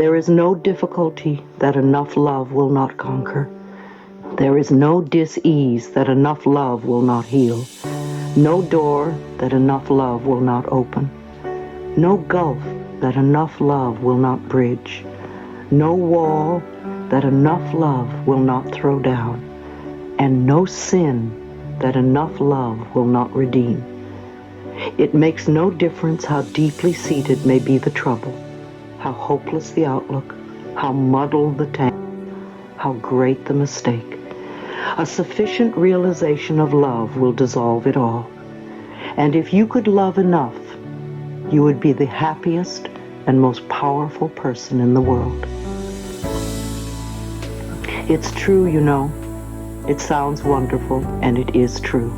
There is no difficulty that enough love will not conquer. There is no dis-ease that enough love will not heal. No door that enough love will not open. No gulf that enough love will not bridge. No wall that enough love will not throw down. And no sin that enough love will not redeem. It makes no difference how deeply seated may be the trouble, how hopeless the outlook, how muddled the tangle, how great the mistake. A sufficient realization of love will dissolve it all. And if you could love enough, you would be the happiest and most powerful person in the world. It's true, you know. It sounds wonderful, and it is true.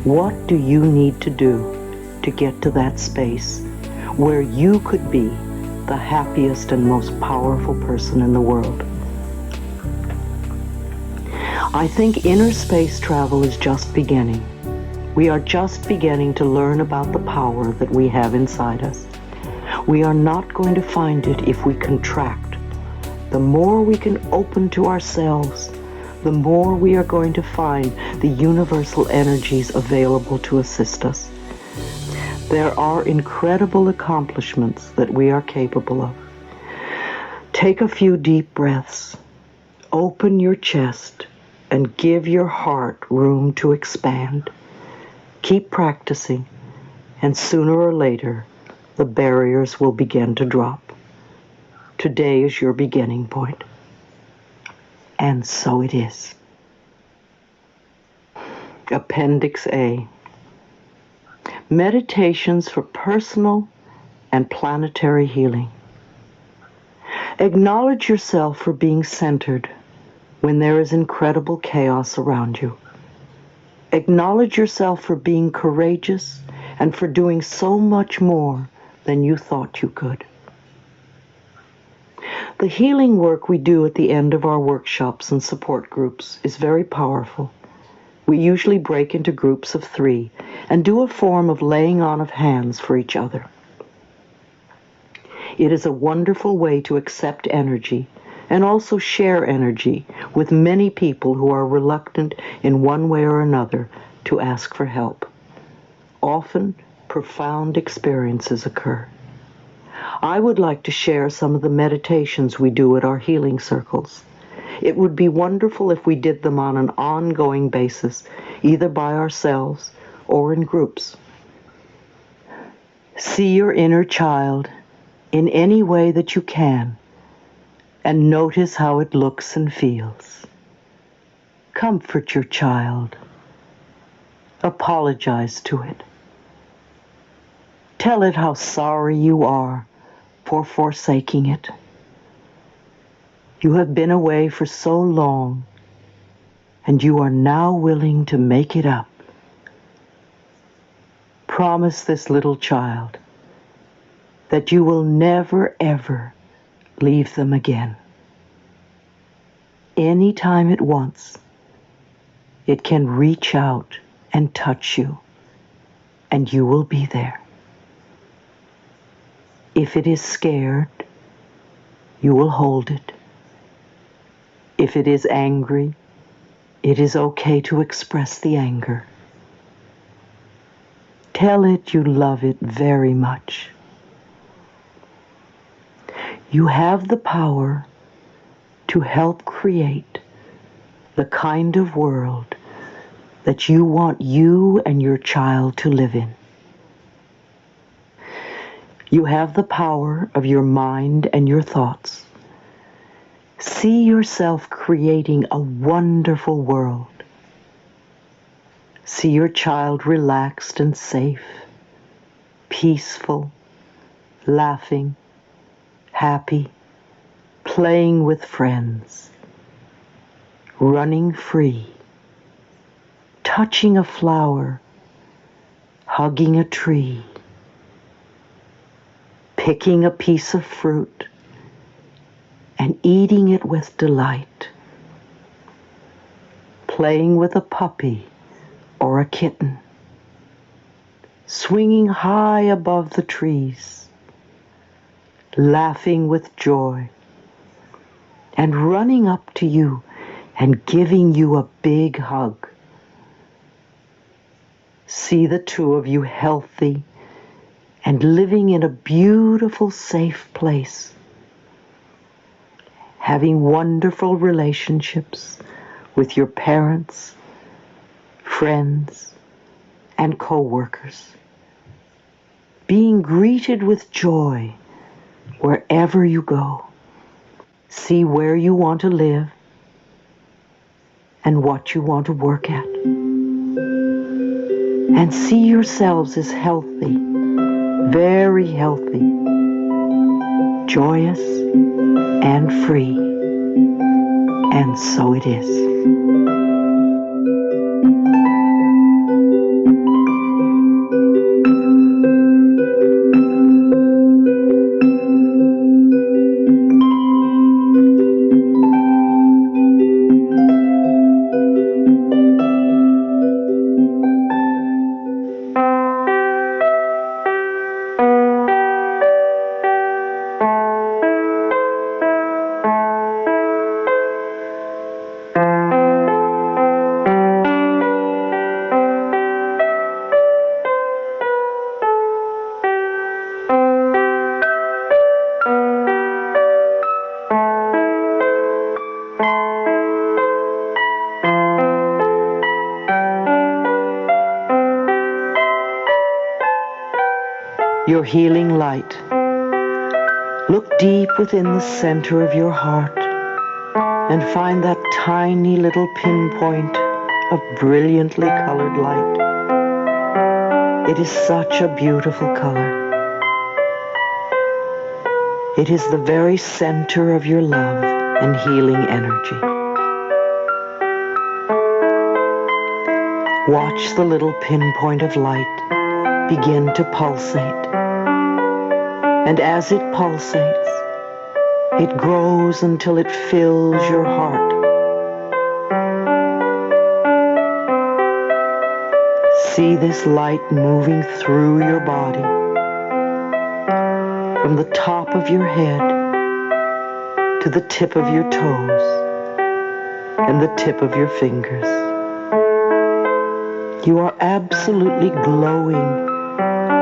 What do you need to do to get to that space where you could be the happiest and most powerful person in the world? I think inner space travel is just beginning. We are just beginning to learn about the power that we have inside us. We are not going to find it if we contract. The more we can open to ourselves, the more we are going to find the universal energies available to assist us. There are incredible accomplishments that we are capable of. Take a few deep breaths. Open your chest and give your heart room to expand. Keep practicing, and sooner or later, the barriers will begin to drop. Today is your beginning point. And so it is. Appendix A. Meditations for personal and planetary healing. Acknowledge yourself for being centered when there is incredible chaos around you. Acknowledge yourself for being courageous and for doing so much more than you thought you could. The healing work we do at the end of our workshops and support groups is very powerful. We usually break into groups of 3 and do a form of laying on of hands for each other. It is a wonderful way to accept energy and also share energy with many people who are reluctant in one way or another to ask for help. Often, profound experiences occur. I would like to share some of the meditations we do at our healing circles. It would be wonderful if we did them on an ongoing basis, either by ourselves or in groups. See your inner child in any way that you can, and notice how it looks and feels. Comfort your child. Apologize to it. Tell it how sorry you are for forsaking it. You have been away for so long, and you are now willing to make it up. Promise this little child that you will never, ever leave them again. Anytime it wants, it can reach out and touch you, and you will be there. If it is scared, you will hold it. If it is angry, it is okay to express the anger. Tell it you love it very much. You have the power to help create the kind of world that you want you and your child to live in. You have the power of your mind and your thoughts. See yourself creating a wonderful world. See your child relaxed and safe, peaceful, laughing, happy, playing with friends, running free, touching a flower, hugging a tree, picking a piece of fruit, and eating it with delight, playing with a puppy or a kitten, swinging high above the trees, laughing with joy, and running up to you and giving you a big hug. See the two of you healthy and living in a beautiful, safe place, having wonderful relationships with your parents, friends, and co-workers, being greeted with joy wherever you go. See where you want to live and what you want to work at. And see yourselves as healthy, very healthy, joyous, and free. And so it is. Your healing light. Look deep within the center of your heart and find that tiny little pinpoint of brilliantly colored light. It is such a beautiful color. It is the very center of your love and healing energy. Watch the little pinpoint of light begin to pulsate. And as it pulsates, it grows until it fills your heart. See this light moving through your body, from the top of your head to the tip of your toes and the tip of your fingers. You are absolutely glowing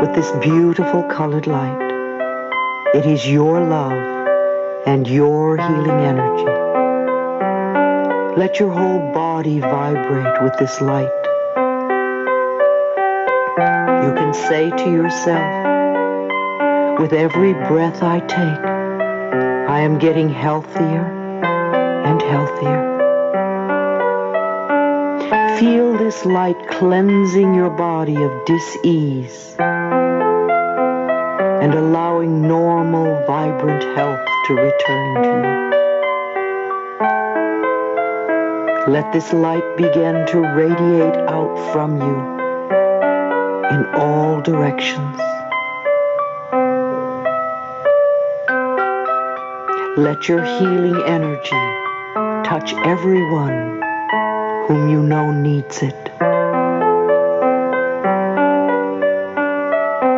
with this beautiful colored light. It is your love and your healing energy. Let your whole body vibrate with this light. You can say to yourself, with every breath I take, I am getting healthier and healthier. Feel this light cleansing your body of dis-ease and allowing normal, vibrant health to return to you. Let this light begin to radiate out from you in all directions. Let your healing energy touch everyone whom you know needs it.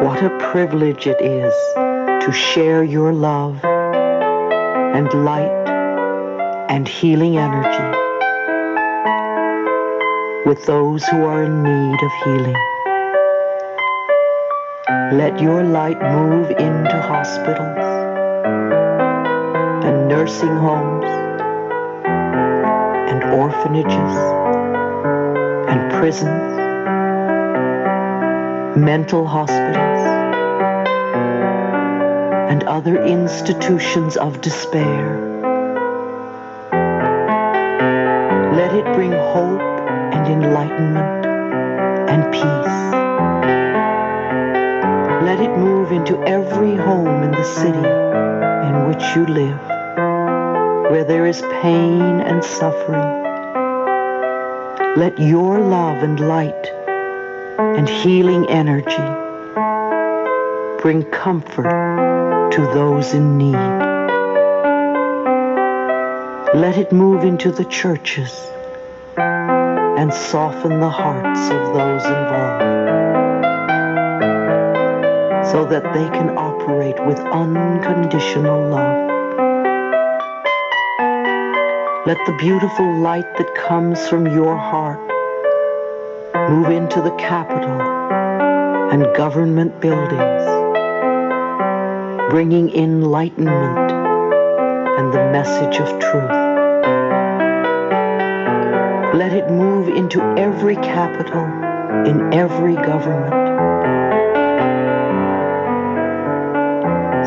What a privilege it is to share your love and light and healing energy with those who are in need of healing. Let your light move into hospitals and nursing homes and orphanages and prisons, mental hospitals, and other institutions of despair. Let it bring hope and enlightenment and peace. Let it move into every home in the city in which you live, where there is pain and suffering. Let your love and light and healing energy bring comfort to those in need. Let it move into the churches and soften the hearts of those involved, so that they can operate operate with unconditional love. Let the beautiful light that comes from your heart move into the Capitol and government buildings, bringing enlightenment and the message of truth. Let it move into every capital, in every government.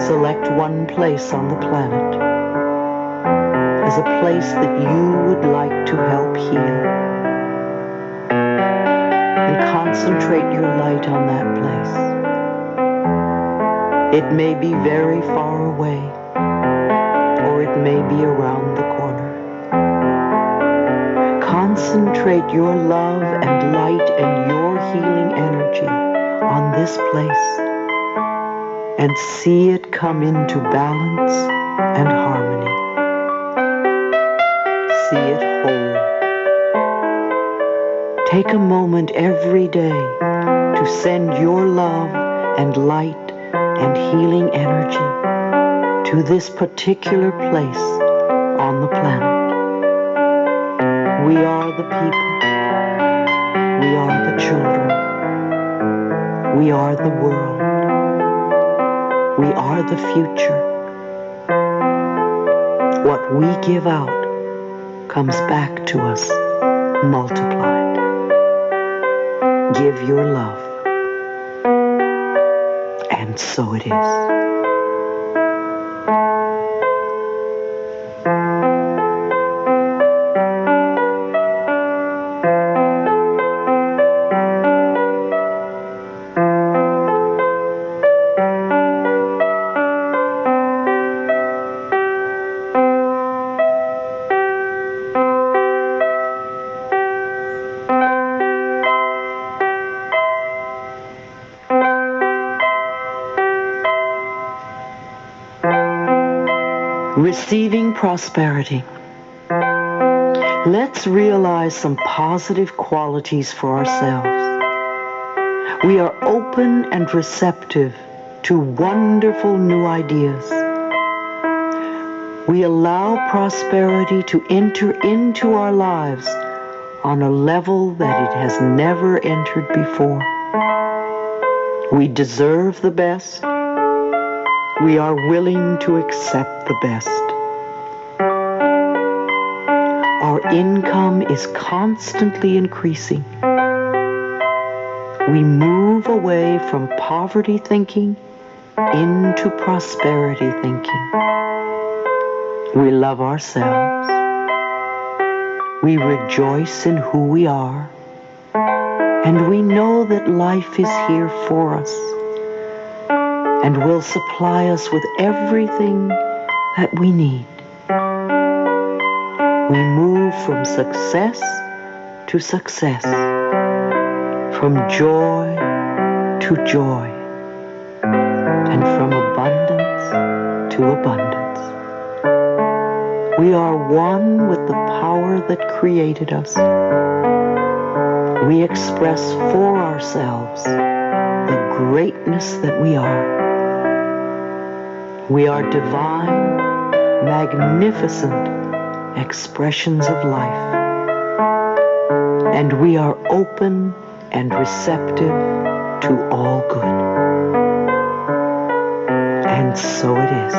Select one place on the planet as a place that you would like to help heal, and concentrate your light on that place. It may be very far away, or it may be around the corner. Concentrate your love and light and your healing energy on this place and see it come into balance and harmony. See it whole. Take a moment every day to send your love and light and healing energy to this particular place on the planet. We are the people. We are the children. We are the world. We are the future. What we give out comes back to us multiplied. Give your love. And so it is. Receiving prosperity. Let's realize some positive qualities for ourselves. We are open and receptive to wonderful new ideas. We allow prosperity to enter into our lives on a level that it has never entered before. We deserve the best. We are willing to accept the best. Our income is constantly increasing. We move away from poverty thinking into prosperity thinking. We love ourselves. We rejoice in who we are. And we know that life is here for us and will supply us with everything that we need. We move from success to success, from joy to joy, and from abundance to abundance. We are one with the power that created us. We express for ourselves the greatness that we are. We are divine, magnificent expressions of life. And we are open and receptive to all good. And so it is.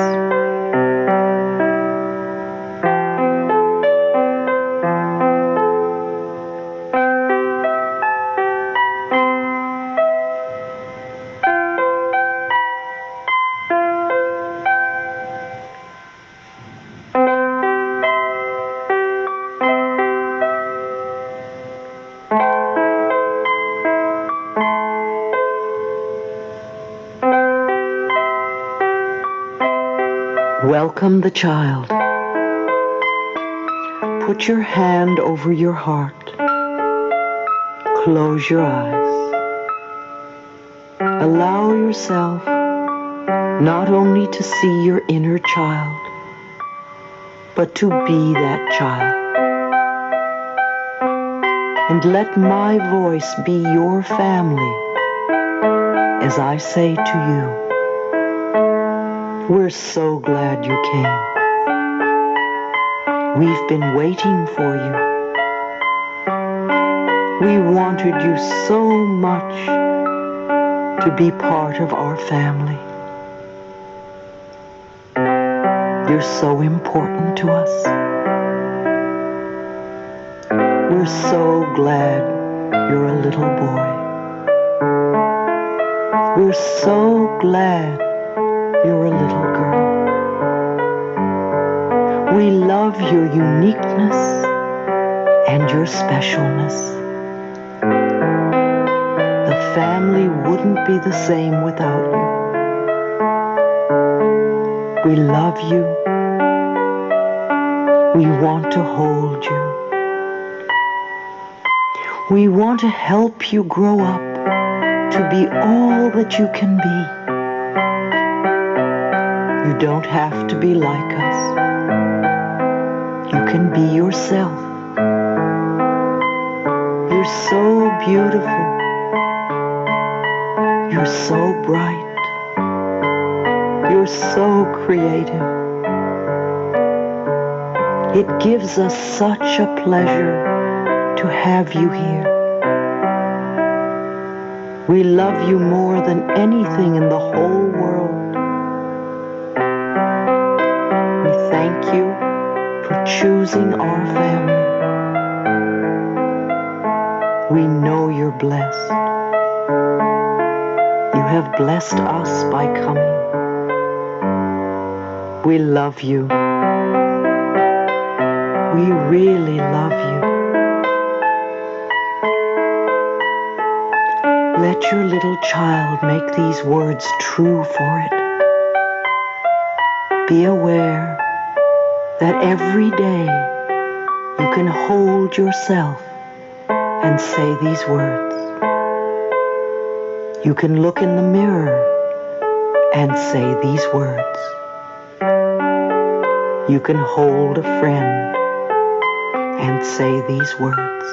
Welcome the child. Put your hand over your heart. Close your eyes. Allow yourself not only to see your inner child, but to be that child. And let my voice be your family as I say to you, We're so glad you came. We've been waiting for you. We wanted you so much to be part of our family. You're so important to us. We're so glad you're a little boy. We're so glad you're a little girl. We love your uniqueness and your specialness. The family wouldn't be the same without you. We love you. We want to hold you. We want to help you grow up to be all that you can be. You don't have to be like us. You can be yourself. You're so beautiful. You're so bright. You're so creative. It gives us such a pleasure to have you here. We love you more than anything in the whole world. We thank you for choosing our family. We know you're blessed. You have blessed us by coming. We love you. We really love you. Let your little child make these words true for it. Be aware that every day you can hold yourself and say these words. You can look in the mirror and say these words. You can hold a friend and say these words.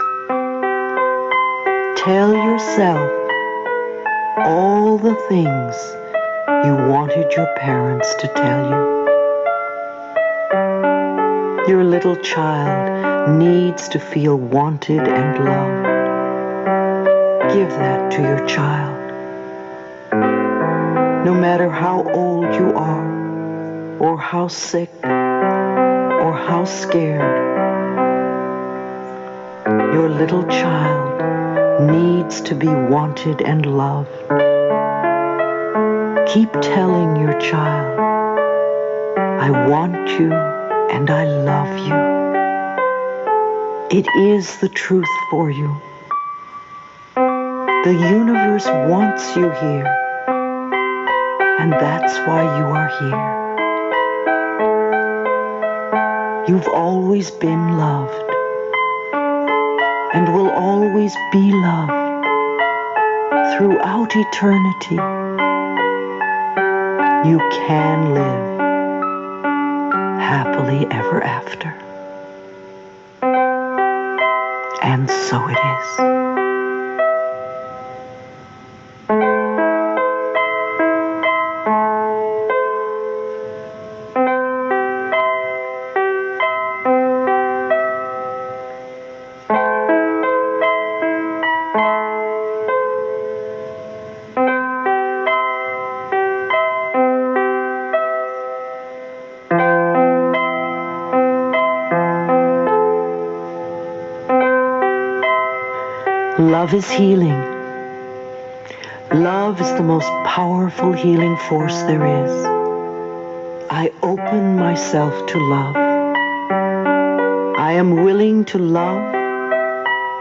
Tell yourself all the things you wanted your parents to tell you. Your little child needs to feel wanted and loved. Give that to your child. No matter how old you are, or how sick, or how scared, your little child needs to be wanted and loved. Keep telling your child, I want you and I love you. It is the truth for you. The universe wants you here, and that's why you are here. You've always been loved, and will always be loved throughout eternity. You can live happily ever after. And so it is. Love is healing. Love is the most powerful healing force there is. I open myself to love. I am willing to love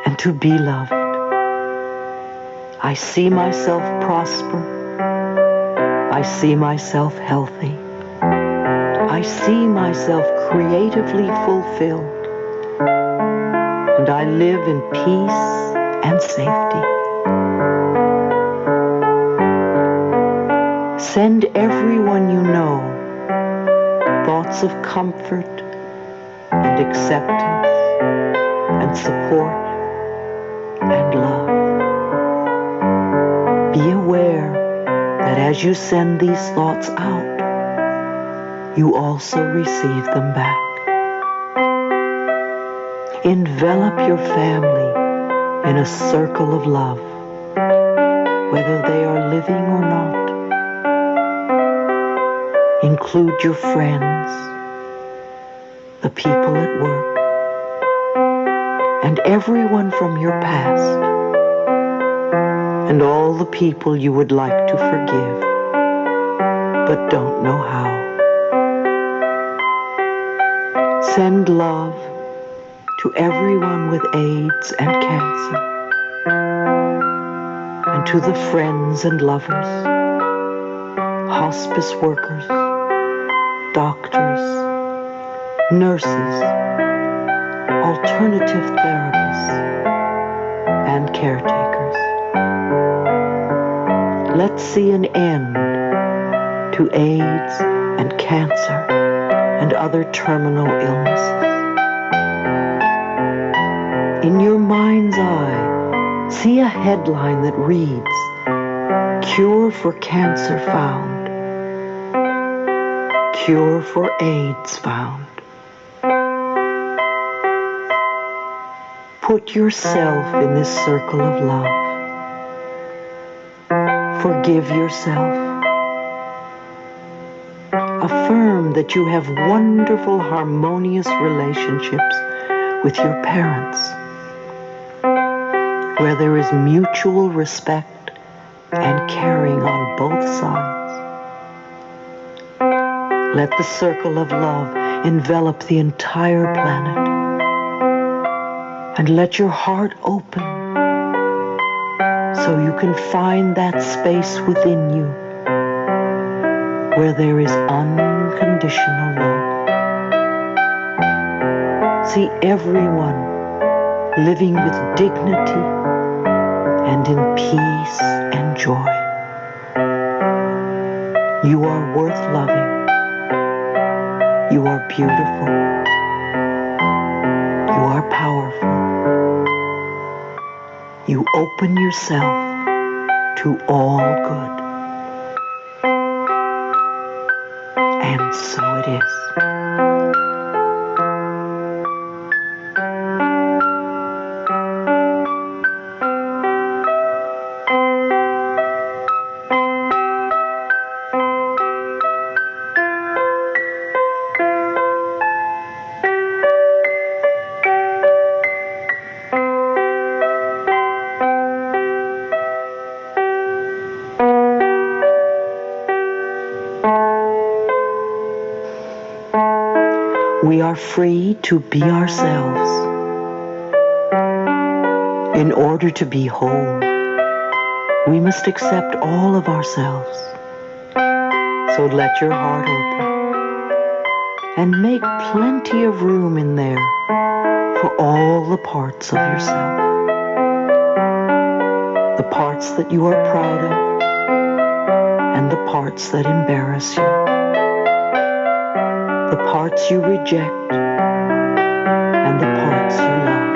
and to be loved. I see myself prosper. I see myself healthy. I see myself creatively fulfilled. And I live in peace and safety. Send everyone you know thoughts of comfort and acceptance and support and love. Be aware that as you send these thoughts out, you also receive them back. Envelop your family in a circle of love, whether they are living or not. Include your friends, the people at work, and everyone from your past, and all the people you would like to forgive, but don't know how. Send love to everyone with AIDS and cancer, and to the friends and lovers, hospice workers, doctors, nurses, alternative therapists, and caretakers. Let's see an end to AIDS and cancer and other terminal illnesses. In your mind's eye, see a headline that reads, "Cure for cancer found. Cure for AIDS found." Put yourself in this circle of love. Forgive yourself. Affirm that you have wonderful, harmonious relationships with your parents, where there is mutual respect and caring on both sides. Let the circle of love envelop the entire planet, and let your heart open so you can find that space within you where there is unconditional love. See everyone living with dignity and in peace and joy. You are worth loving. You are beautiful. You are powerful. You open yourself to all good. And so it is. We are free to be ourselves. In order to be whole, we must accept all of ourselves. So let your heart open and make plenty of room in there for all the parts of yourself. The parts that you are proud of and the parts that embarrass you. The parts you reject and the parts you love.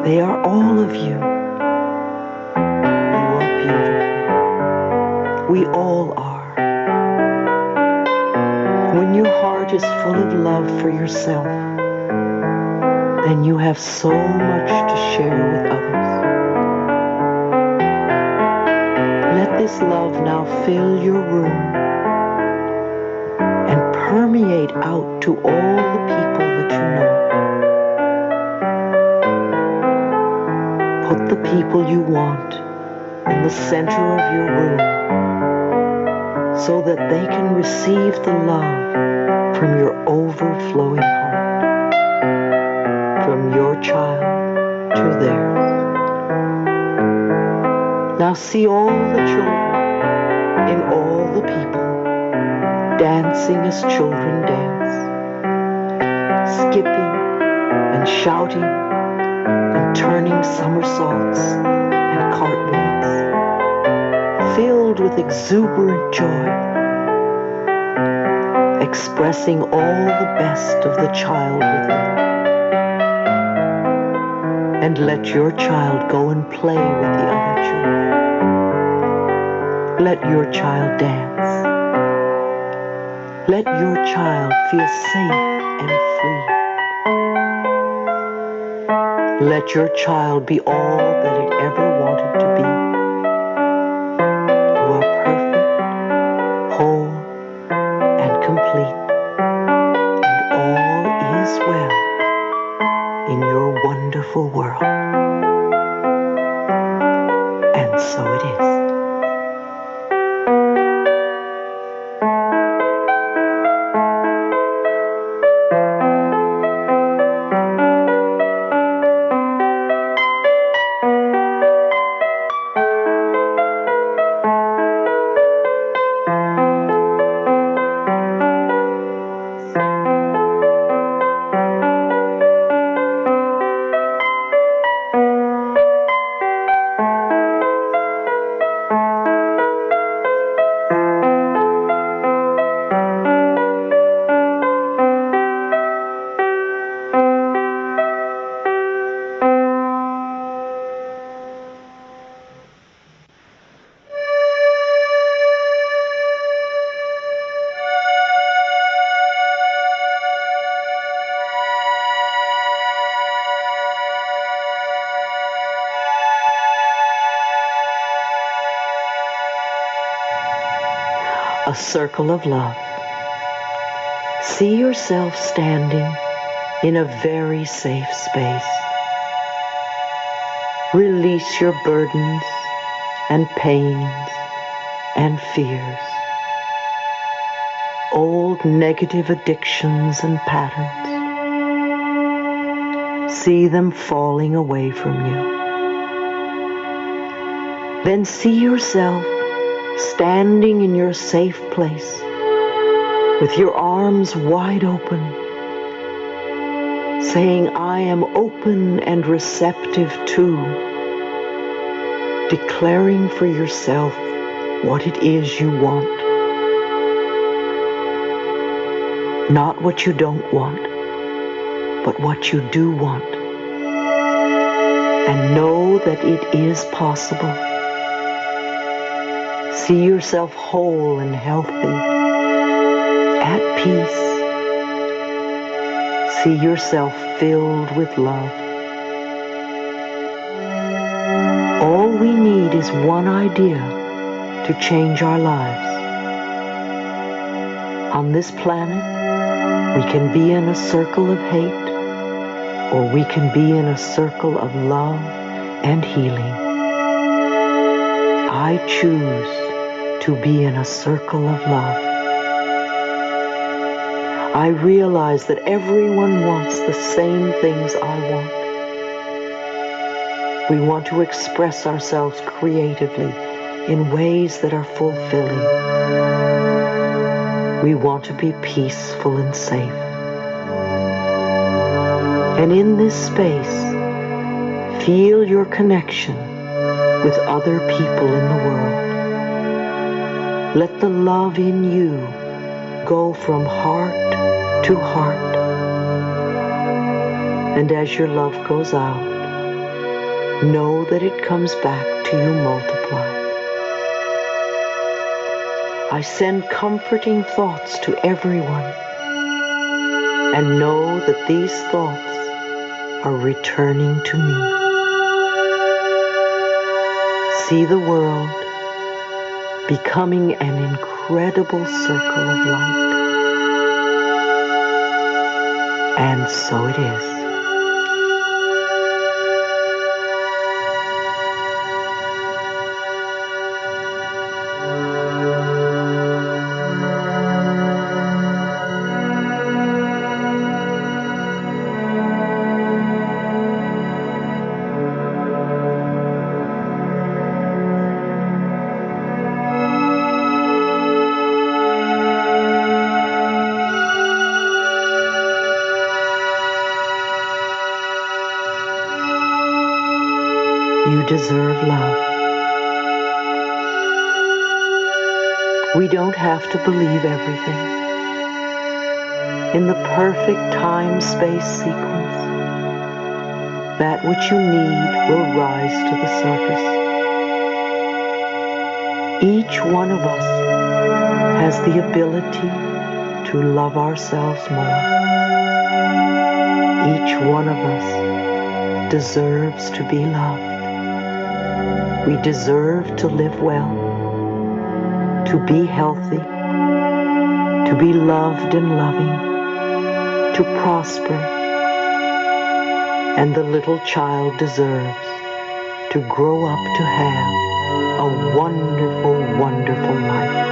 They are all of you. You are beautiful. We all are. When your heart is full of love for yourself, then you have so much to share with others. Let this love now fill your room and permeate out to all the people that you know. Put the people you want in the center of your room so that they can receive the love from your overflowing heart, from your child to theirs. Now see all the children in all the people dancing as children dance, skipping and shouting and turning somersaults and cartwheels, filled with exuberant joy, expressing all the best of the child within. And let your child go and play with the other children. Let your child dance. Let your child feel safe and free. Let your child be all that it ever wanted to be. You are perfect, whole, and complete, and all is well in your wonderful world. And so it is. A circle of love. See yourself standing in a very safe space. Release your burdens and pains and fears, old negative addictions and patterns. See them falling away from you. Then see yourself standing in your safe place with your arms wide open, saying, I am open and receptive to, declaring for yourself what it is you want. Not what you don't want, but what you do want. And know that it is possible. See yourself whole and healthy, at peace. See yourself filled with love. All we need is one idea to change our lives. On this planet, we can be in a circle of hate, or we can be in a circle of love and healing. I choose to be in a circle of love. I realize that everyone wants the same things I want. We want to express ourselves creatively in ways that are fulfilling. We want to be peaceful and safe. And in this space, feel your connection with other people in the world. Let the love in you go from heart to heart. And as your love goes out, know that it comes back to you multiplied. I send comforting thoughts to everyone, and know that these thoughts are returning to me. See the world becoming an incredible circle of light. And so it is. You deserve love. We don't have to believe everything. In the perfect time-space sequence, that which you need will rise to the surface. Each one of us has the ability to love ourselves more. Each one of us deserves to be loved. We deserve to live well, to be healthy, to be loved and loving, to prosper. And the little child deserves to grow up to have a wonderful, wonderful life.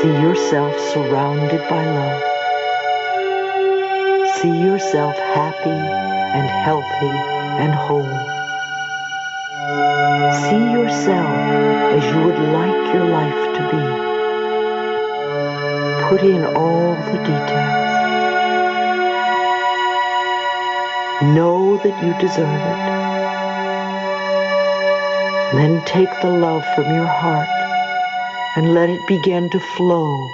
See yourself surrounded by love. See yourself happy and healthy and whole. See yourself as you would like your life to be. Put in all the details. Know that you deserve it. Then take the love from your heart and let it begin to flow,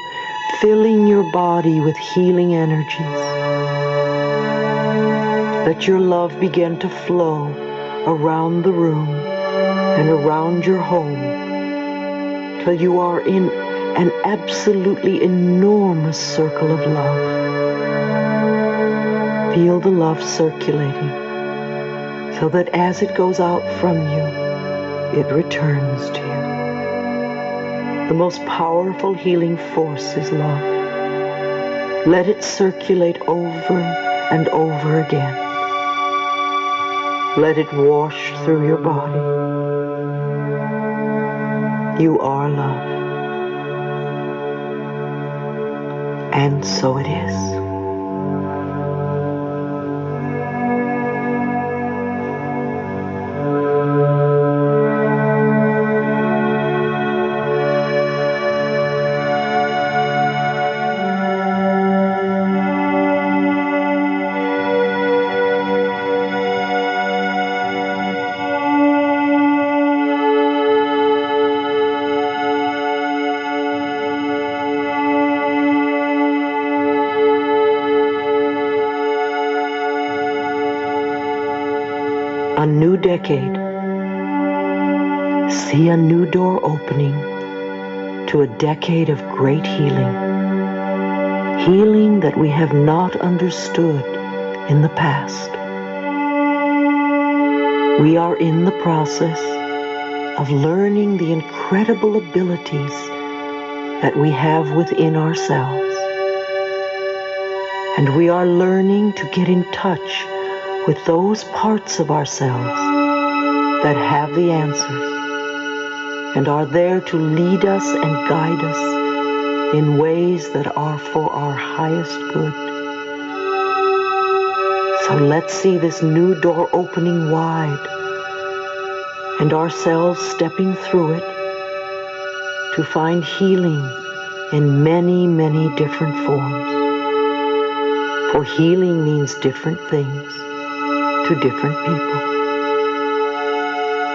filling your body with healing energies. Let your love begin to flow around the room and around your home till you are in an absolutely enormous circle of love. Feel the love circulating so that as it goes out from you, it returns to you. The most powerful healing force is love. Let it circulate over and over again. Let it wash through your body. You are love. And so it is. A new decade. See a new door opening to a decade of great healing. Healing that we have not understood in the past. We are in the process of learning the incredible abilities that we have within ourselves. And we are learning to get in touch with those parts of ourselves that have the answers and are there to lead us and guide us in ways that are for our highest good. So let's see this new door opening wide and ourselves stepping through it to find healing in many, many different forms. For healing means different things to different people.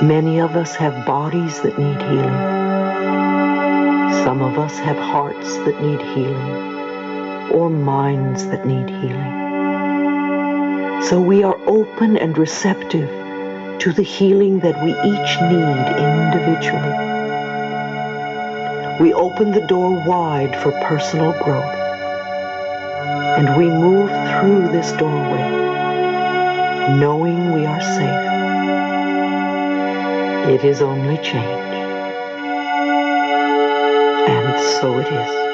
Many of us have bodies that need healing. Some of us have hearts that need healing, or minds that need healing. So we are open and receptive to the healing that we each need individually. We open the door wide for personal growth, and we move through this doorway knowing we are safe. It is only change. And so it is.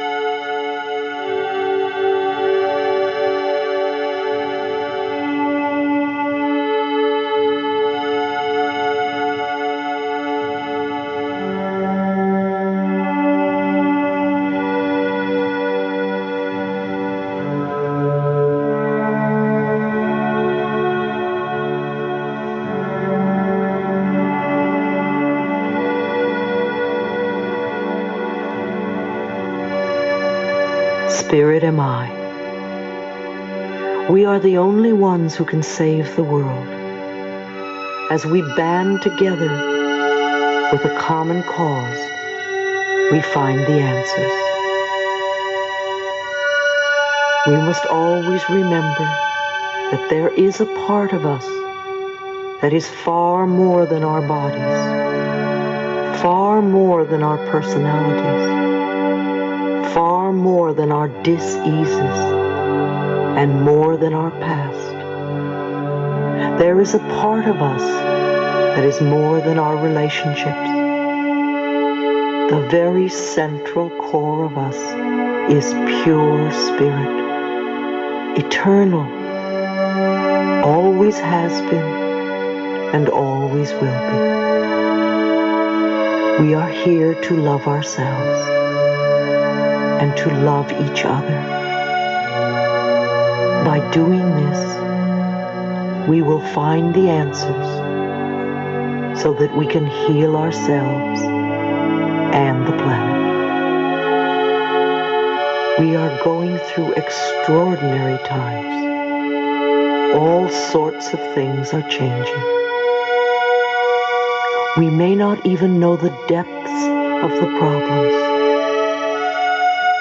Spirit am I. We are the only ones who can save the world. As we band together with a common cause, we find the answers. We must always remember that there is a part of us that is far more than our bodies, far more than our personalities, far more than our dis-eases and more than our past. There is a part of us that is more than our relationships. The very central core of us is pure spirit, eternal, always has been, and always will be. We are here to love ourselves and to love each other. By doing this, we will find the answers so that we can heal ourselves and the planet. We are going through extraordinary times. All sorts of things are changing. We may not even know the depths of the problems,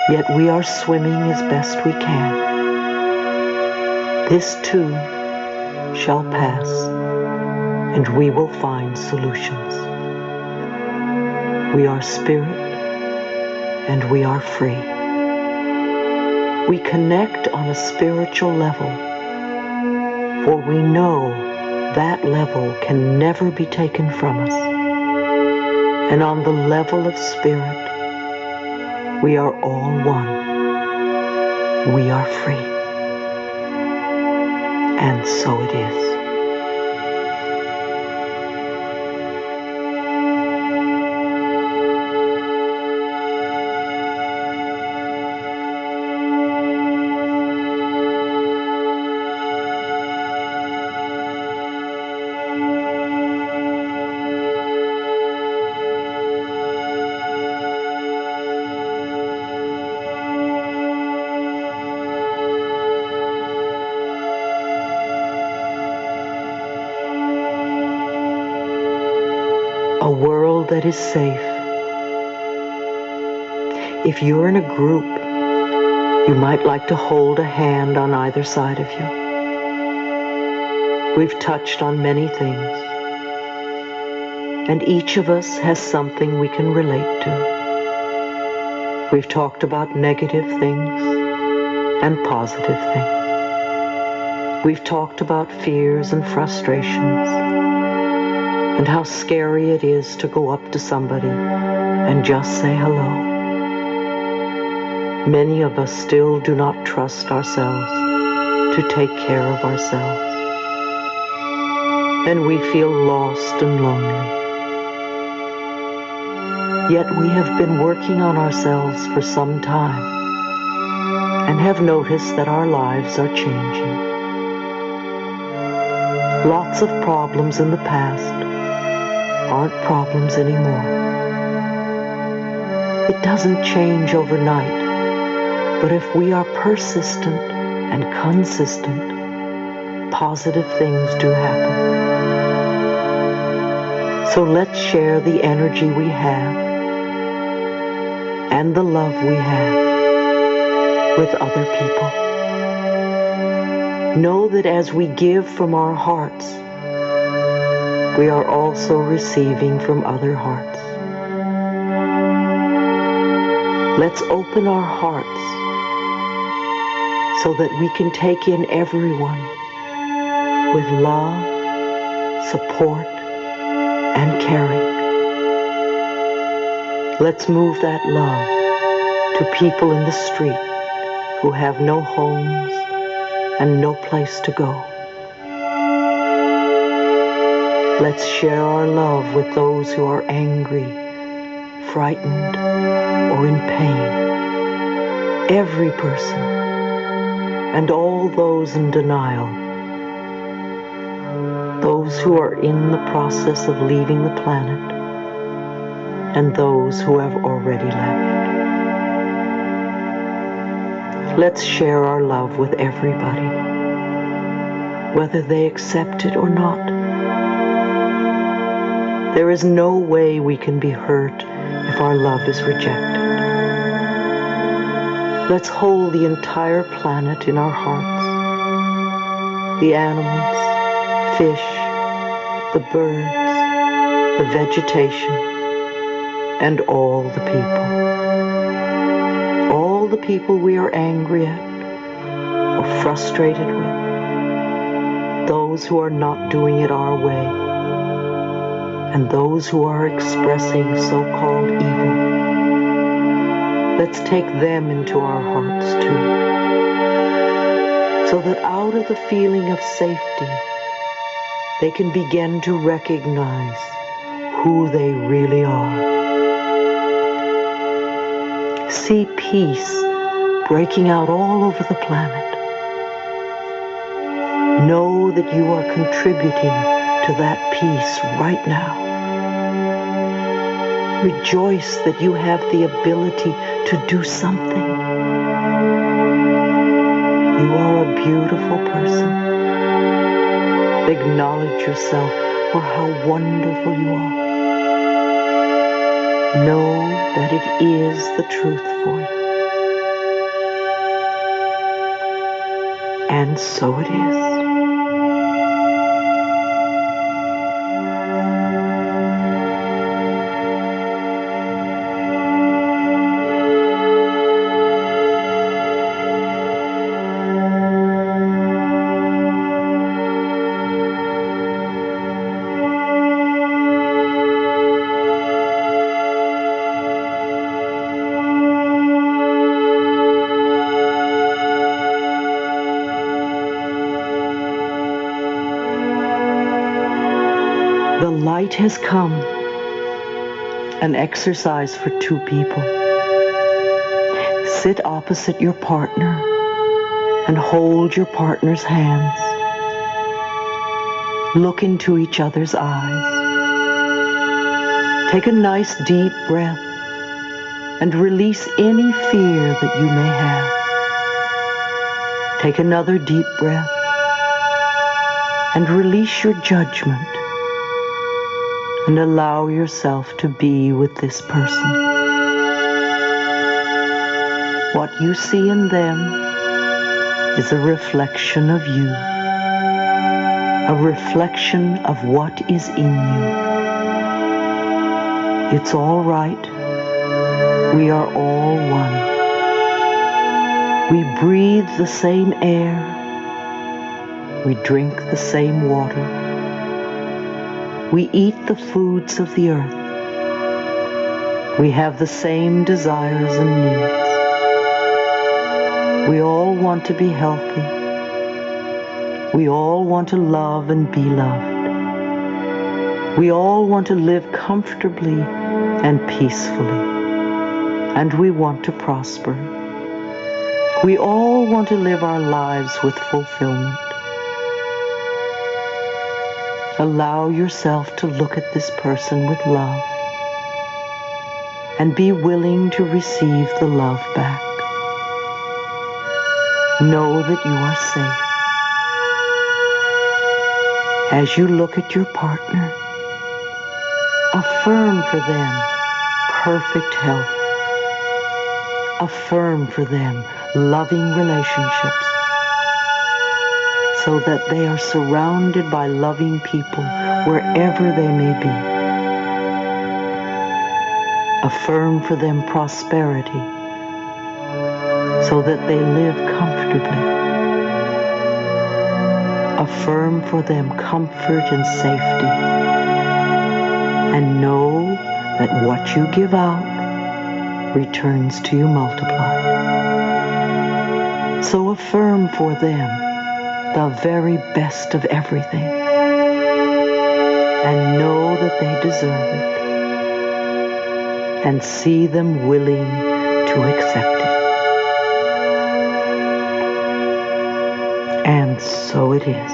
yet we are swimming as best we can. This too shall pass, and we will find solutions. We are spirit, and we are free. We connect on a spiritual level, for we know that level can never be taken from us. And on the level of spirit, we are all one. We are free. And so it is. A world that is safe. If you're in a group, you might like to hold a hand on either side of you. We've touched on many things, and each of us has something we can relate to. We've talked about negative things and positive things. We've talked about fears and frustrations, and how scary it is to go up to somebody and just say hello. Many of us still do not trust ourselves to take care of ourselves, and we feel lost and lonely. Yet we have been working on ourselves for some time and have noticed that our lives are changing. Lots of problems in the past aren't problems anymore. It doesn't change overnight, but if we are persistent and consistent, positive things do happen. So let's share the energy we have and the love we have with other people. Know that as we give from our hearts, we are also receiving from other hearts. Let's open our hearts so that we can take in everyone with love, support, and caring. Let's move that love to people in the street who have no homes and no place to go. Let's share our love with those who are angry, frightened, or in pain. Every person, and all those in denial. Those who are in the process of leaving the planet, and those who have already left. Let's share our love with everybody, whether they accept it or not. There is no way we can be hurt if our love is rejected. Let's hold the entire planet in our hearts. The animals, fish, the birds, the vegetation, and all the people. All the people we are angry at or frustrated with, those who are not doing it our way, and those who are expressing so-called evil. Let's take them into our hearts too, so that out of the feeling of safety, they can begin to recognize who they really are. See peace breaking out all over the planet. Know that you are contributing to that peace right now. Rejoice that you have the ability to do something. You are a beautiful person. Acknowledge yourself for how wonderful you are. Know that it is the truth for you. And so it is. The light has come, an exercise for two people. Sit opposite your partner and hold your partner's hands. Look into each other's eyes. Take a nice deep breath and release any fear that you may have. Take another deep breath and release your judgment. And allow yourself to be with this person. What you see in them is a reflection of you, a reflection of what is in you. It's all right. We are all one. We breathe the same air. We drink the same water. We eat the foods of the earth. We have the same desires and needs. We all want to be healthy. We all want to love and be loved. We all want to live comfortably and peacefully. And we want to prosper. We all want to live our lives with fulfillment. Allow yourself to look at this person with love and be willing to receive the love back. Know that you are safe. As you look at your partner, affirm for them perfect health. Affirm for them loving relationships, so that they are surrounded by loving people wherever they may be. Affirm for them prosperity, so that they live comfortably. Affirm for them comfort and safety. And know that what you give out returns to you multiplied. So affirm for them the very best of everything, and know that they deserve it, and see them willing to accept it. And so it is.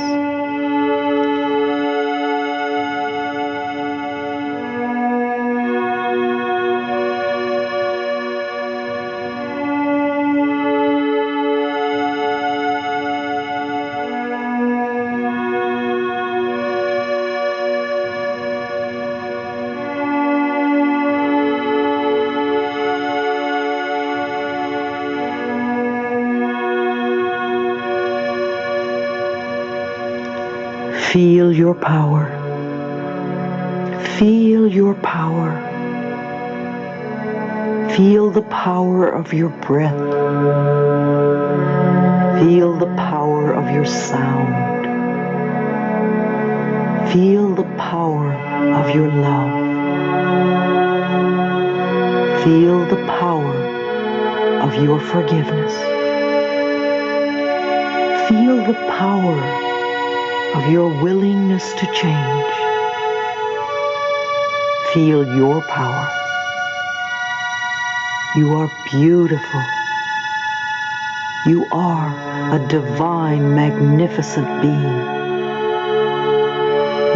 Feel your power. Feel your power. Feel the power of your breath. Feel the power of your sound. Feel the power of your love. Feel the power of your forgiveness. Feel the power of your willingness to change. Feel your power. You are beautiful. You are a divine, magnificent being.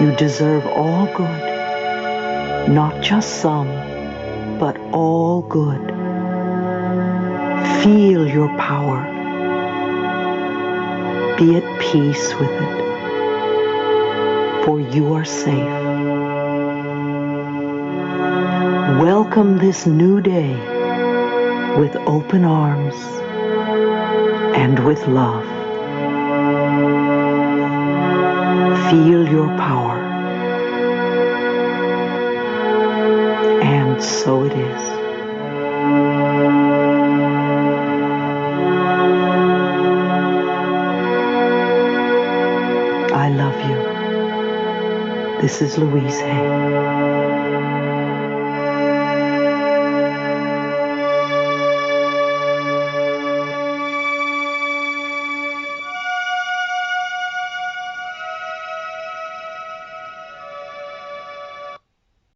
You deserve all good, not just some, but all good. Feel your power. Be at peace with it, for you are safe. Welcome this new day with open arms and with love. Feel your power. And so it is. I love you. This is Louise Hay.